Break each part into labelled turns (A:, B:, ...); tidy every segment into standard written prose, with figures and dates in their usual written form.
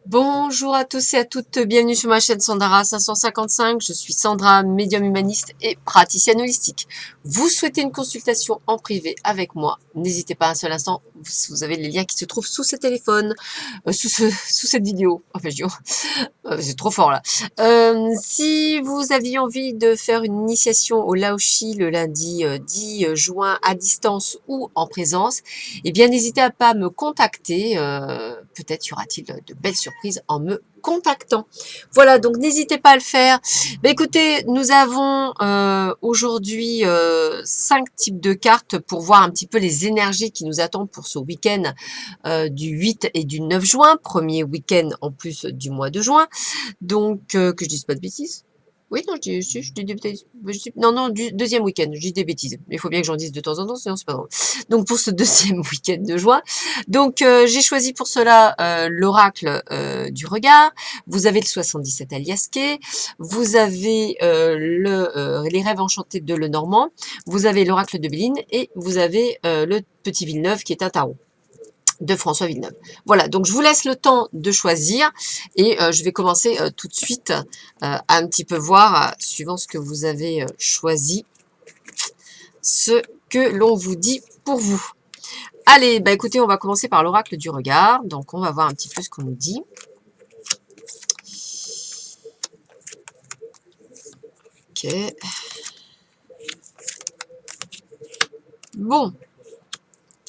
A: Bonjour à tous et à toutes, bienvenue sur ma chaîne Sandara 555. Je suis Sandra, médium humaniste et praticienne holistique. Vous souhaitez une consultation en privé avec moi? N'hésitez pas un seul instant, vous avez les liens qui se trouvent sous ce téléphone, sous cette vidéo. Enfin, c'est trop fort là. Si vous aviez envie de faire une initiation au Laoshi le lundi 10 juin à distance ou en présence, eh bien n'hésitez à pas me contacter. Peut-être y aura-t-il de belles surprises en me contactant. Voilà, donc n'hésitez pas à le faire. Bah, écoutez, nous avons aujourd'hui 5 types de cartes pour voir un petit peu les énergies qui nous attendent pour ce week-end du 8 et du 9 juin, premier week-end en plus du mois de juin. Donc, que je dise pas de bêtises. Oui, non, je dis des bêtises. Non, non, du deuxième week-end, je dis des bêtises. Mais il faut bien que j'en dise de temps en temps, sinon c'est pas drôle. Donc, pour ce deuxième week-end de juin, donc j'ai choisi pour cela l'oracle du regard. Vous avez le 77 Aliasquet. Vous avez les rêves enchantés de Lenormand. Vous avez l'oracle de Béline et vous avez le petit Villeneuve qui est un tarot de François Villeneuve. Voilà, donc je vous laisse le temps de choisir et je vais commencer tout de suite à un petit peu voir, suivant ce que vous avez choisi, ce que l'on vous dit pour vous. Allez, bah écoutez, on va commencer par l'oracle du regard. Donc on va voir un petit peu ce qu'on nous dit. Ok. Bon.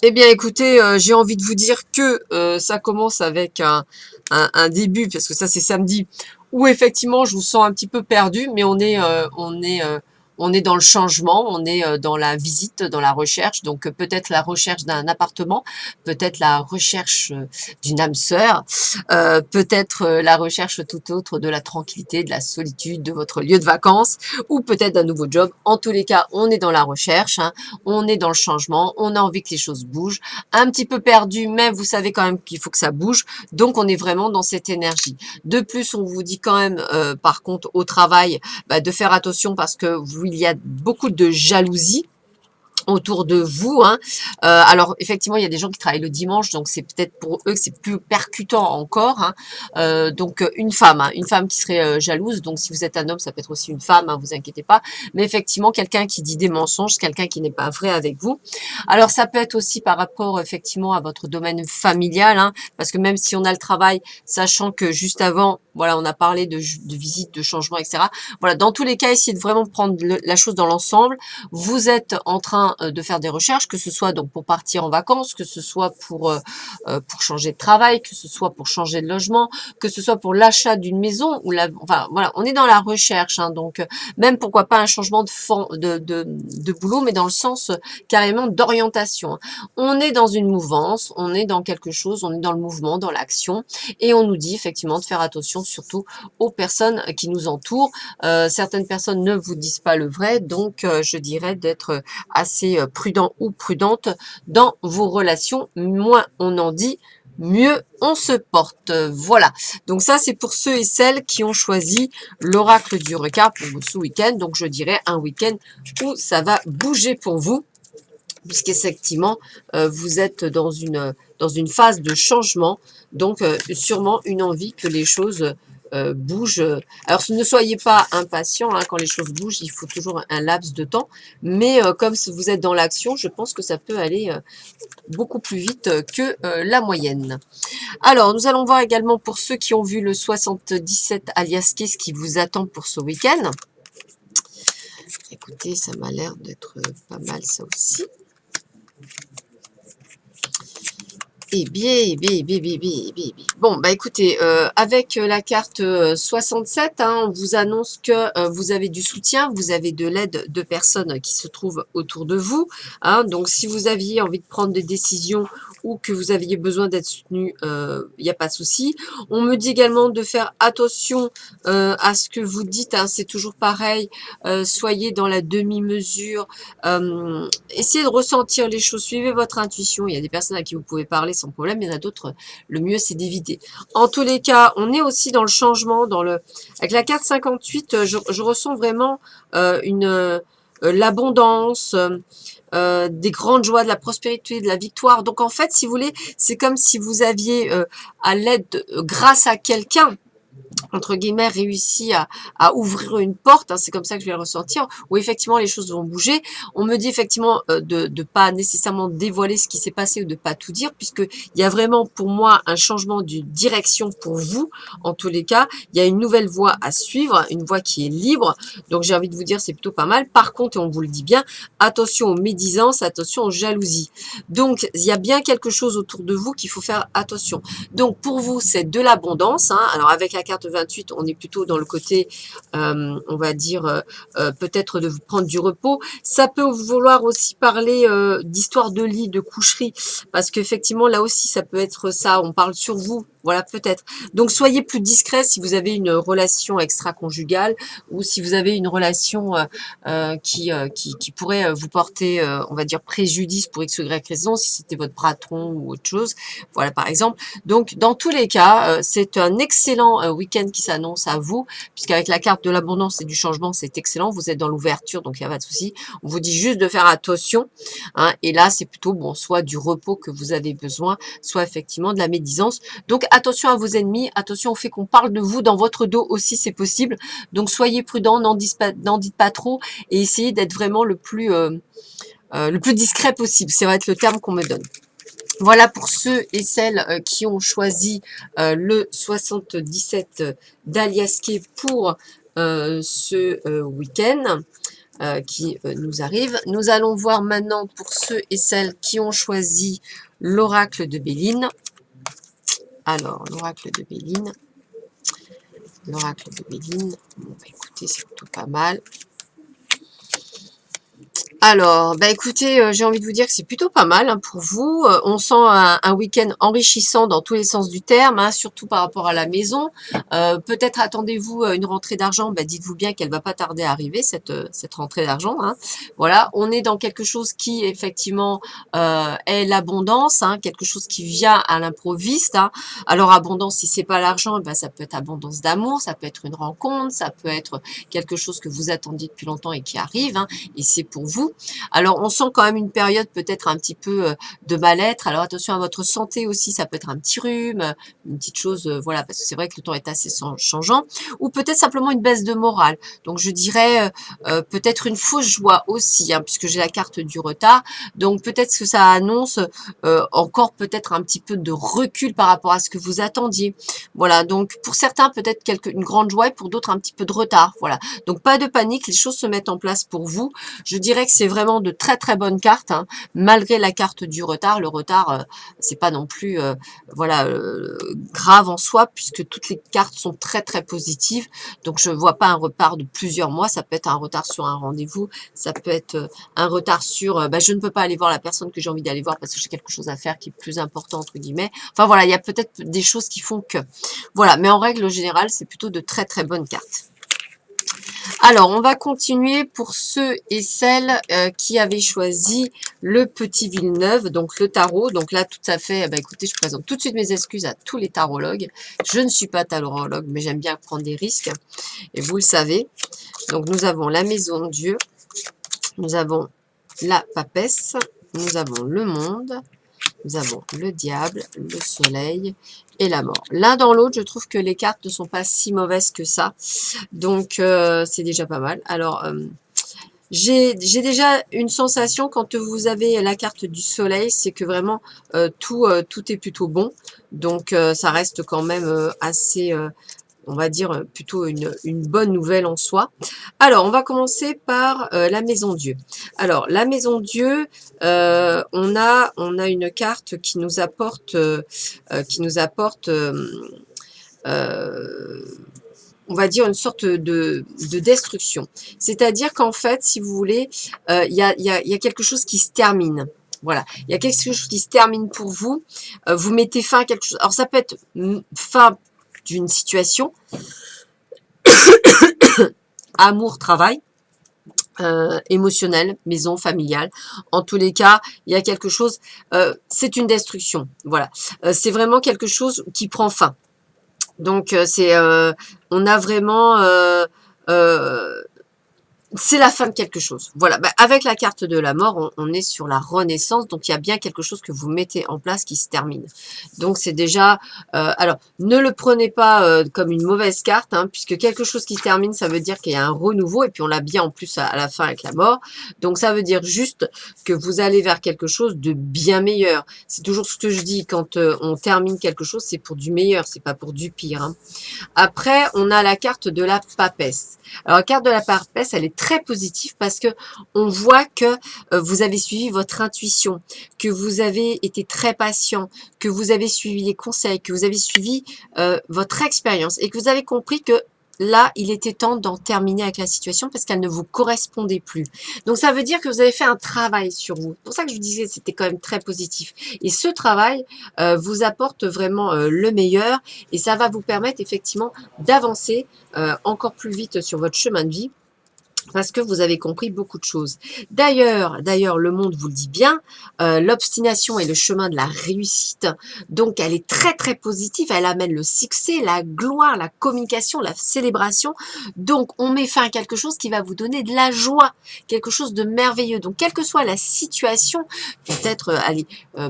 A: Eh bien écoutez, j'ai envie de vous dire que ça commence avec un début, parce que ça c'est samedi, où effectivement je vous sens un petit peu perdu, mais on est dans le changement, on est dans la visite, dans la recherche, donc peut-être la recherche d'un appartement, peut-être la recherche d'une âme sœur, peut-être la recherche tout autre de la tranquillité, de la solitude, de votre lieu de vacances, ou peut-être d'un nouveau job. En tous les cas, on est dans la recherche, hein, on est dans le changement, on a envie que les choses bougent, un petit peu perdu, mais vous savez quand même qu'il faut que ça bouge, donc on est vraiment dans cette énergie. De plus, on vous dit quand même, par contre, au travail, bah, de faire attention parce que il y a beaucoup de jalousie autour de vous, hein. Alors effectivement, il y a des gens qui travaillent le dimanche, donc c'est peut-être pour eux que c'est plus percutant encore, hein. Donc une femme qui serait jalouse. Donc si vous êtes un homme, ça peut être aussi une femme, hein, vous inquiétez pas. Mais effectivement, quelqu'un qui dit des mensonges, quelqu'un qui n'est pas vrai avec vous. Alors ça peut être aussi par rapport effectivement à votre domaine familial, hein, parce que même si on a le travail, sachant que juste avant, voilà, on a parlé de visite, de changement, etc. Voilà, dans tous les cas, essayez de vraiment prendre la chose dans l'ensemble. Vous êtes en train de faire des recherches, que ce soit donc pour partir en vacances, que ce soit pour changer de travail, que ce soit pour changer de logement, que ce soit pour l'achat d'une maison, ou enfin voilà, on est dans la recherche, hein, donc même pourquoi pas un changement de boulot, mais dans le sens carrément d'orientation, hein. On est dans une mouvance, on est dans quelque chose, on est dans le mouvement, dans l'action, et on nous dit effectivement de faire attention surtout aux personnes qui nous entourent. Certaines personnes ne vous disent pas le vrai, donc je dirais d'être assez prudent ou prudente dans vos relations. Moins on en dit, mieux on se porte. Voilà. Donc ça, c'est pour ceux et celles qui ont choisi l'oracle du regard pour ce week-end. Donc je dirais un week-end où ça va bouger pour vous, puisqu'effectivement, vous êtes dans une phase de changement, donc sûrement une envie que les choses bougent. Alors, ne soyez pas impatient, hein, quand les choses bougent, il faut toujours un laps de temps, mais comme vous êtes dans l'action, je pense que ça peut aller beaucoup plus vite que la moyenne. Alors, nous allons voir également pour ceux qui ont vu le 77 alias qu'est-ce qui vous attend pour ce week-end. Écoutez, ça m'a l'air d'être pas mal ça aussi. Eh bien, eh bien, eh bien, eh bien, eh bien, eh bien, eh bien. Bon, bah écoutez, avec la carte 67, hein, on vous annonce que vous avez du soutien, vous avez de l'aide de personnes qui se trouvent autour de vous, hein. Donc, si vous aviez envie de prendre des décisions ou que vous aviez besoin d'être soutenu, il n'y a pas de souci. On me dit également de faire attention à ce que vous dites, hein, c'est toujours pareil, soyez dans la demi-mesure, essayez de ressentir les choses, suivez votre intuition. Il y a des personnes à qui vous pouvez parler sans problème, il y en a d'autres, le mieux c'est d'éviter. En tous les cas, on est aussi dans le changement, avec la carte 58, je ressens vraiment l'abondance, des grandes joies, de la prospérité, de la victoire. Donc en fait, si vous voulez, c'est comme si vous aviez à l'aide, grâce à quelqu'un, entre guillemets, réussi à ouvrir une porte, hein, c'est comme ça que je vais le ressentir, où effectivement les choses vont bouger. On me dit effectivement de ne pas nécessairement dévoiler ce qui s'est passé ou de pas tout dire, puisque il y a vraiment pour moi un changement de direction pour vous. En tous les cas, il y a une nouvelle voie à suivre, une voie qui est libre. Donc j'ai envie de vous dire, c'est plutôt pas mal. Par contre, et on vous le dit bien, attention aux médisances, attention aux jalousies. Donc il y a bien quelque chose autour de vous qu'il faut faire attention. Donc pour vous, c'est de l'abondance, hein. Alors avec la carte 28, on est plutôt dans le côté, on va dire, peut-être de vous prendre du repos. Ça peut vouloir aussi parler d'histoire de lit, de coucherie, parce qu'effectivement, là aussi, ça peut être ça. On parle sur vous, voilà, peut-être. Donc soyez plus discret si vous avez une relation extra-conjugale ou si vous avez une relation qui pourrait vous porter, on va dire, préjudice pour X ou Y raison, si c'était votre patron ou autre chose. Voilà, par exemple. Donc, dans tous les cas, c'est un excellent week-end qui s'annonce à vous, puisqu'avec la carte de l'abondance et du changement, c'est excellent. Vous êtes dans l'ouverture, donc il n'y a pas de souci. On vous dit juste de faire attention, hein, et là, c'est plutôt, bon, soit du repos que vous avez besoin, soit effectivement de la médisance. Donc, attention à vos ennemis, attention au fait qu'on parle de vous dans votre dos aussi, c'est possible. Donc, soyez prudents, n'en dites pas trop, et essayez d'être vraiment le plus discret possible. Ça va être le terme qu'on me donne. Voilà pour ceux et celles qui ont choisi le 77 d'Aliasqué pour ce week-end qui nous arrive. Nous allons voir maintenant pour ceux et celles qui ont choisi l'oracle de Béline. Alors, l'oracle de Béline. L'oracle de Béline. Bon, bah, écoutez, c'est plutôt pas mal. Alors, bah écoutez, j'ai envie de vous dire que c'est plutôt pas mal hein, pour vous. On sent un week-end enrichissant dans tous les sens du terme, hein, surtout par rapport à la maison. Peut-être attendez-vous une rentrée d'argent. Bah, dites-vous bien qu'elle va pas tarder à arriver, cette rentrée d'argent. Hein. Voilà, on est dans quelque chose qui, effectivement, est l'abondance, hein, quelque chose qui vient à l'improviste. Hein. Alors, abondance, si c'est pas l'argent, bah, ça peut être abondance d'amour, ça peut être une rencontre, ça peut être quelque chose que vous attendiez depuis longtemps et qui arrive. Hein, et c'est pour vous. Alors, on sent quand même une période peut-être un petit peu de mal-être. Alors, attention à votre santé aussi. Ça peut être un petit rhume, une petite chose, voilà, parce que c'est vrai que le temps est assez changeant. Ou peut-être simplement une baisse de morale. Donc, je dirais peut-être une fausse joie aussi, hein, puisque j'ai la carte du retard. Donc, peut-être que ça annonce encore peut-être un petit peu de recul par rapport à ce que vous attendiez. Voilà, donc pour certains, peut-être une grande joie et pour d'autres, un petit peu de retard. Voilà, donc pas de panique, les choses se mettent en place pour vous. Je dirais que c'est vraiment de très très bonnes cartes, hein, malgré la carte du retard. Le retard, c'est pas non plus voilà grave en soi, puisque toutes les cartes sont très très positives. Donc je vois pas un retard de plusieurs mois. Ça peut être un retard sur un rendez-vous, ça peut être un retard sur je ne peux pas aller voir la personne que j'ai envie d'aller voir parce que j'ai quelque chose à faire qui est plus important entre guillemets. Enfin voilà, il y a peut-être des choses qui font que voilà, mais en règle générale, c'est plutôt de très très bonnes cartes. Alors, on va continuer pour ceux et celles qui avaient choisi le petit Villeneuve, donc le tarot. Donc là, tout à fait, écoutez, je présente tout de suite mes excuses à tous les tarologues. Je ne suis pas tarologue, mais j'aime bien prendre des risques, et vous le savez. Donc, nous avons la maison de Dieu, nous avons la papesse, nous avons le monde, nous avons le diable, le soleil et la mort. L'un dans l'autre, je trouve que les cartes ne sont pas si mauvaises que ça. Donc, c'est déjà pas mal. Alors, j'ai déjà une sensation quand vous avez la carte du soleil, c'est que vraiment tout est plutôt bon. Donc, ça reste quand même assez... on va dire plutôt une bonne nouvelle en soi. Alors, on va commencer par la Maison Dieu. Alors, la Maison Dieu, on a une carte qui nous apporte, on va dire une sorte de destruction. C'est-à-dire qu'en fait, si vous voulez, il y a quelque chose qui se termine. Voilà, il y a quelque chose qui se termine pour vous. Vous mettez fin à quelque chose. Alors, ça peut être fin d'une situation, amour, travail, émotionnel, maison, familiale. En tous les cas, il y a quelque chose, c'est une destruction. Voilà, c'est vraiment quelque chose qui prend fin. Donc, on a vraiment c'est la fin de quelque chose. Voilà, bah, avec la carte de la mort, on est sur la renaissance, donc il y a bien quelque chose que vous mettez en place qui se termine. Donc c'est déjà, alors ne le prenez pas comme une mauvaise carte, hein, puisque quelque chose qui se termine, ça veut dire qu'il y a un renouveau, et puis on l'a bien en plus à la fin avec la mort. Donc ça veut dire juste que vous allez vers quelque chose de bien meilleur. C'est toujours ce que je dis, quand on termine quelque chose, c'est pour du meilleur, c'est pas pour du pire, hein. Après, on a la carte de la papesse. Alors, la carte de la papesse, elle est très positive parce que on voit que vous avez suivi votre intuition, que vous avez été très patient, que vous avez suivi les conseils, que vous avez suivi votre expérience et que vous avez compris que là, il était temps d'en terminer avec la situation parce qu'elle ne vous correspondait plus. Donc, ça veut dire que vous avez fait un travail sur vous. C'est pour ça que je vous disais que c'était quand même très positif. Et ce travail vous apporte vraiment le meilleur et ça va vous permettre effectivement d'avancer encore plus vite sur votre chemin de vie parce que vous avez compris beaucoup de choses. D'ailleurs, le monde vous le dit bien, l'obstination est le chemin de la réussite. Donc, elle est très, très positive. Elle amène le succès, la gloire, la communication, la célébration. Donc, on met fin à quelque chose qui va vous donner de la joie, quelque chose de merveilleux. Donc, quelle que soit la situation, peut-être,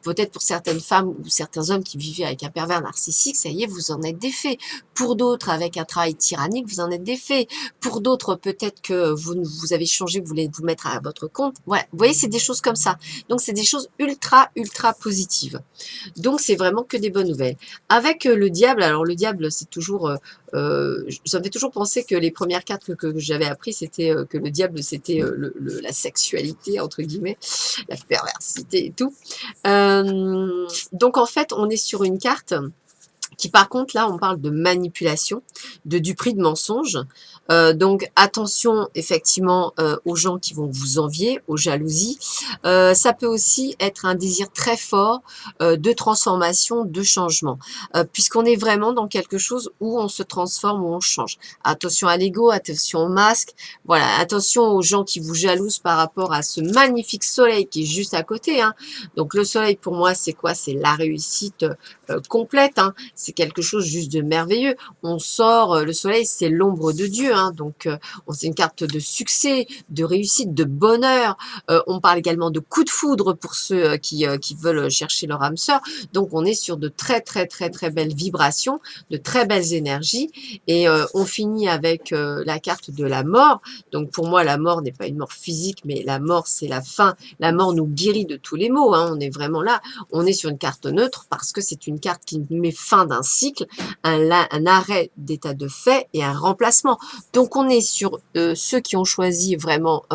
A: peut-être pour certaines femmes ou certains hommes qui vivaient avec un pervers narcissique, ça y est, vous en êtes défait. Pour d'autres, avec un travail tyrannique, vous en êtes défait. Pour d'autres, peut-être que vous avez changé, vous voulez vous mettre à votre compte. Voilà, vous voyez, c'est des choses comme ça. Donc, c'est des choses ultra, ultra positives. Donc, c'est vraiment que des bonnes nouvelles. Avec le diable, alors le diable, c'est toujours... ça me fait toujours penser que les premières cartes que j'avais appris, c'était que le diable, c'était la sexualité, entre guillemets, la perversité et tout. Donc, en fait, on est sur une carte qui par contre, là, on parle de manipulation, de duperie, de mensonge. Donc, attention, effectivement, aux gens qui vont vous envier, aux jalousies. Ça peut aussi être un désir très fort de transformation, de changement, puisqu'on est vraiment dans quelque chose où on se transforme, où on change. Attention à l'ego, attention au masque, voilà, attention aux gens qui vous jalousent par rapport à ce magnifique soleil qui est juste à côté, hein. Donc, le soleil, pour moi, c'est quoi? C'est la réussite complète, hein. C'est quelque chose juste de merveilleux. On sort, le soleil, c'est l'ombre de Dieu, hein, donc c'est une carte de succès, de réussite, de bonheur. On parle également de coup de foudre pour ceux qui veulent chercher leur âme sœur. Donc, on est sur de très, très, très, très belles vibrations, de très belles énergies. Et on finit avec la carte de la mort. Donc, pour moi, la mort n'est pas une mort physique, mais la mort, c'est la fin. La mort nous guérit de tous les maux, hein. On est vraiment là. On est sur une carte neutre parce que c'est une carte qui met fin d'un cycle, un arrêt d'état de fait et un remplacement. Donc, on est sur ceux qui ont choisi vraiment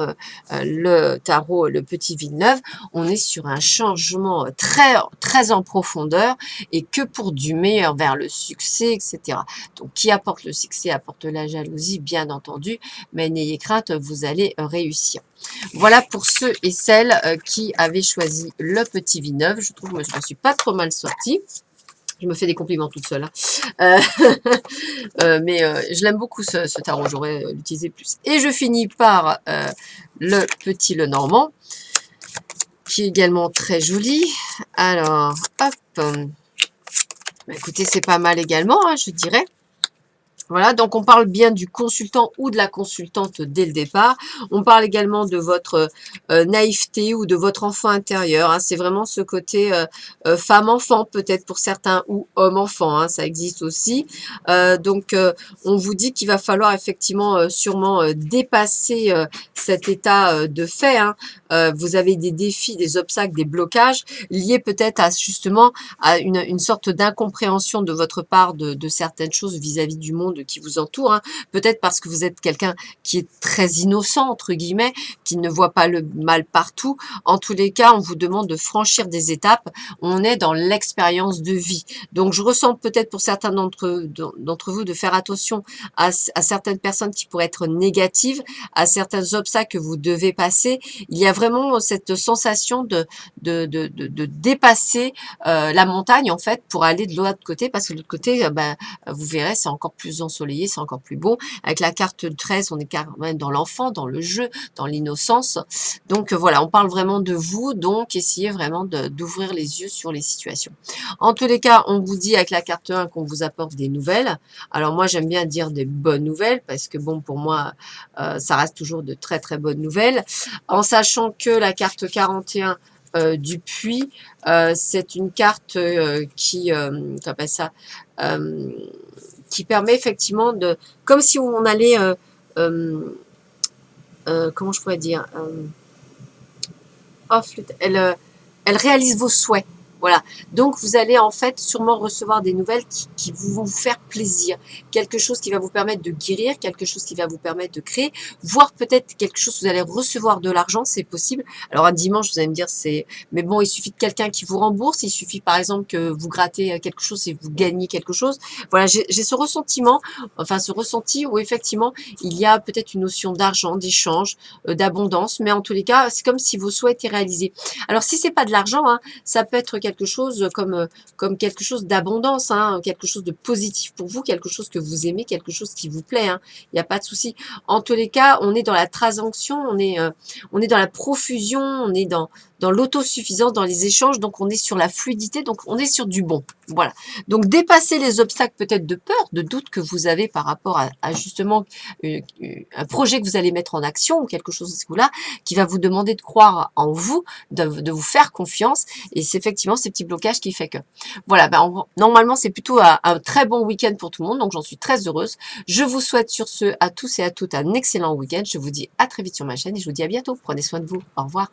A: le tarot, le petit Villeneuve. On est sur un changement très, très en profondeur et que pour du meilleur vers le succès, etc. Donc, qui apporte le succès apporte la jalousie, bien entendu, mais n'ayez crainte, vous allez réussir. Voilà pour ceux et celles qui avaient choisi le petit Villeneuve. Je trouve que je ne me suis pas trop mal sortie. Je me fais des compliments toute seule, hein. Mais je l'aime beaucoup ce tarot, j'aurais l'utiliser plus. Et je finis par le petit Lenormand, qui est également très joli. Alors, hop. Bah, écoutez, c'est pas mal également, hein, je dirais. Voilà, donc on parle bien du consultant ou de la consultante dès le départ. On parle également de votre naïveté ou de votre enfant intérieur, hein. C'est vraiment ce côté femme-enfant peut-être pour certains ou homme-enfant, hein, ça existe aussi. Donc on vous dit qu'il va falloir effectivement sûrement dépasser cet état de fait, hein. Vous avez des défis, des obstacles, des blocages liés peut-être à justement à une sorte d'incompréhension de votre part de certaines choses vis-à-vis du monde qui vous entoure, hein. Peut-être parce que vous êtes quelqu'un qui est très innocent, entre guillemets, qui ne voit pas le mal partout. En tous les cas, on vous demande de franchir des étapes. On est dans l'expérience de vie. Donc, je ressens peut-être pour certains d'entre vous de faire attention à certaines personnes qui pourraient être négatives, à certains obstacles que vous devez passer. Il y a vraiment cette sensation de dépasser la montagne, en fait, pour aller de l'autre côté, parce que de l'autre côté, vous verrez, c'est encore plus ensoleillé, c'est encore plus beau. Avec la carte 13, on est quand même dans l'enfant, dans le jeu, dans l'innocence. Donc voilà, on parle vraiment de vous, donc essayez vraiment d'ouvrir les yeux sur les situations. En tous les cas, on vous dit avec la carte 1 qu'on vous apporte des nouvelles. Alors moi, j'aime bien dire des bonnes nouvelles, parce que bon, pour moi, ça reste toujours de très très bonnes nouvelles. En sachant que la carte 41 du puits, c'est une carte qui, appelle ça, euh, qui permet effectivement de, comme si on allait, comment je pourrais dire, oh, flûte, elle réalise vos souhaits. Voilà. Donc, vous allez en fait sûrement recevoir des nouvelles qui vont vous faire plaisir. Quelque chose qui va vous permettre de guérir, quelque chose qui va vous permettre de créer, voire peut-être quelque chose, vous allez recevoir de l'argent, c'est possible. Alors, un dimanche, vous allez me dire, c'est... Mais bon, il suffit de quelqu'un qui vous rembourse. Il suffit, par exemple, que vous grattez quelque chose et vous gagnez quelque chose. Voilà, j'ai ce ressentiment, enfin, ce ressenti où effectivement, il y a peut-être une notion d'argent, d'échange, d'abondance. Mais en tous les cas, c'est comme si vos souhaits étaient réalisés. Alors, si c'est pas de l'argent, hein, ça peut être quelque chose comme quelque chose d'abondance, hein, quelque chose de positif pour vous, quelque chose que vous aimez, quelque chose qui vous plaît. Hein. Il n'y a pas de souci. En tous les cas, on est dans la transaction, on est dans la profusion, on est dans l'autosuffisance, dans les échanges, donc on est sur la fluidité, donc on est sur du bon. Voilà. Donc dépasser les obstacles peut-être de peur, de doute que vous avez par rapport à justement un projet que vous allez mettre en action ou quelque chose de ce coup-là, qui va vous demander de croire en vous, de vous faire confiance. Et c'est effectivement ces petits blocages qui fait que. Voilà, ben, normalement c'est plutôt un très bon week-end pour tout le monde, donc j'en suis très heureuse. Je vous souhaite sur ce à tous et à toutes un excellent week-end. Je vous dis à très vite sur ma chaîne et je vous dis à bientôt. Prenez soin de vous. Au revoir.